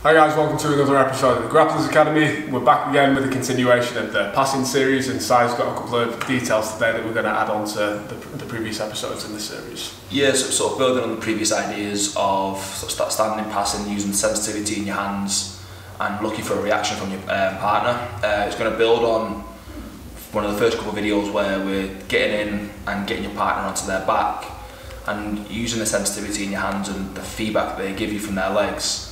Hi guys, welcome to another episode of the Grapplers Academy. We're back again with a continuation of the passing series, and Si's got a couple of details today that we're going to add on to the previous episodes in the series. Yeah, so sort of building on the previous ideas of sort of standing passing, using sensitivity in your hands and looking for a reaction from your partner. It's going to build on one of the first couple of videos where we're getting in and getting your partner onto their back and using the sensitivity in your hands and the feedback that they give you from their legs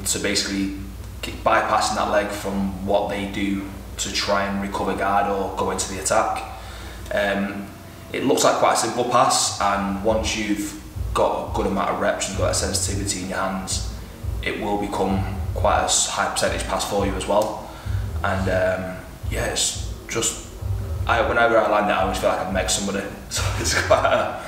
to basically bypassing that leg from what they do to try and recover guard or go into the attack. It looks like quite a simple pass, and once you've got a good amount of reps and got that sensitivity in your hands, it will become quite a high percentage pass for you as well. And yeah, it's just, whenever I land it, I always feel like I've met somebody. So it's quite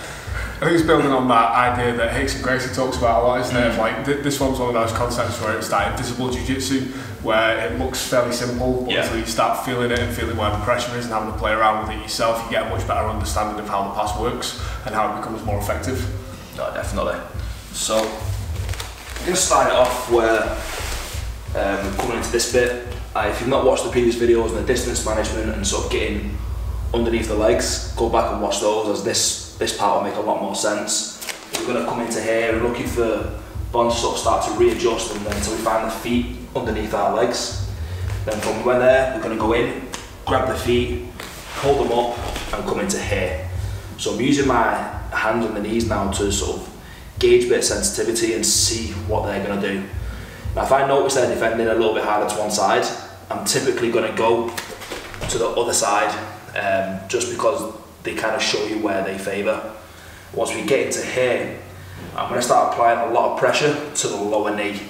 I think it's building on that idea that Hicks and Gracie talks about a lot, isn't it? Like this one's one of those concepts where it's that invisible jiu-jitsu, where it looks fairly simple, but until you start feeling it and feeling where the pressure is and having to play around with it yourself, you get a much better understanding of how the pass works and how it becomes more effective. No, definitely. So I'm going to start it off where we're coming into this bit. If you've not watched the previous videos on the distance management and sort of getting underneath the legs, go back and watch those, as this part will make a lot more sense. We're going to come into here and looking for bonds to sort of start to readjust, and then until we find the feet underneath our legs. Then from when there, we're going to go in, grab the feet, hold them up and come into here. So I'm using my hands on the knees now to sort of gauge a bit of sensitivity and see what they're going to do. Now if I notice they're defending a little bit harder to one side, I'm typically going to go to the other side, just because they kind of show you where they favour. Once we get into here, I'm going to start applying a lot of pressure to the lower knee.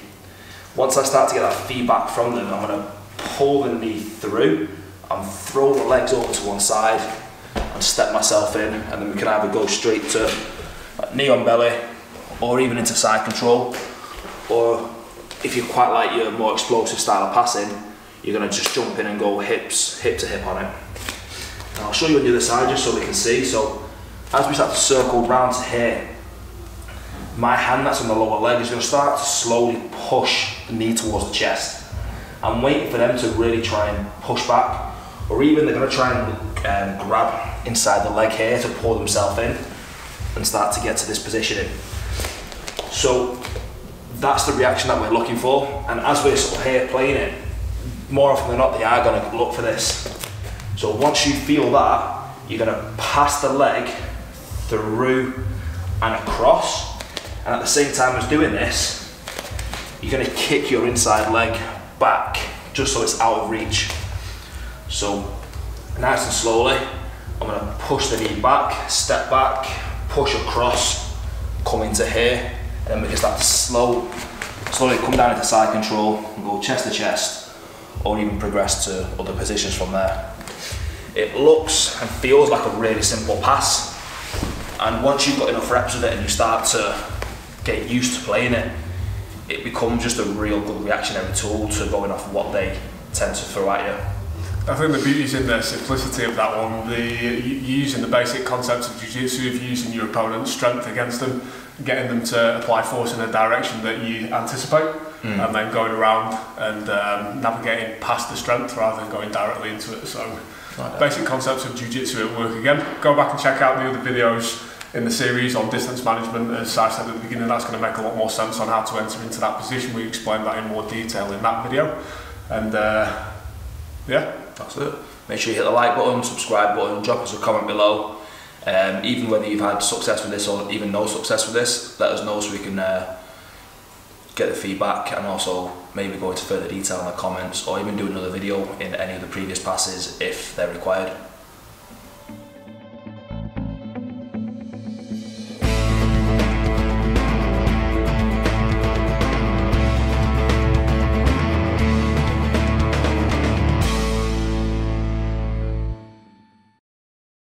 Once I start to get that feedback from them, I'm going to pull the knee through and throw the legs over to one side and step myself in, and then we can either go straight to knee on belly or even into side control, or if you quite like your more explosive style of passing, you're going to just jump in and go hip to hip on it. And I'll show you on the other side just so we can see. So as we start to circle round to here, my hand that's on the lower leg is going to start to slowly push the knee towards the chest. I'm waiting for them to really try and push back, or even they're going to try and grab inside the leg here to pull themselves in and start to get to this positioning. So that's the reaction that we're looking for, and as we're sort of here playing it, more often than not they are going to look for this. So once you feel that, you're going to pass the leg through and across, and at the same time as doing this, you're going to kick your inside leg back just so it's out of reach. So nice and slowly, I'm going to push the knee back, step back, push across, come into here, and then we can start to slowly come down into side control and go chest to chest, or even progress to other positions from there. It looks and feels like a really simple pass, and once you've got enough reps of it and you start to get used to playing it, it becomes just a real good reactionary tool to going off what they tend to throw at you. I think the beauty's in the simplicity of that one, using the basic concepts of jiu-jitsu, of using your opponent's strength against them, getting them to apply force in a direction that you anticipate, and then going around and navigating past the strength rather than going directly into it. So basic concepts of jiu-jitsu at work again. Go back and check out the other videos in the series on distance management. As I said at the beginning, that's going to make a lot more sense on how to enter into that position. We explained that in more detail in that video. And yeah, that's it. Make sure you hit the like button, subscribe button, drop us a comment below. Even whether you've had success with this or even no success with this, let us know so we can get the feedback, and also maybe go into further detail in the comments, or even do another video in any of the previous passes if they're required.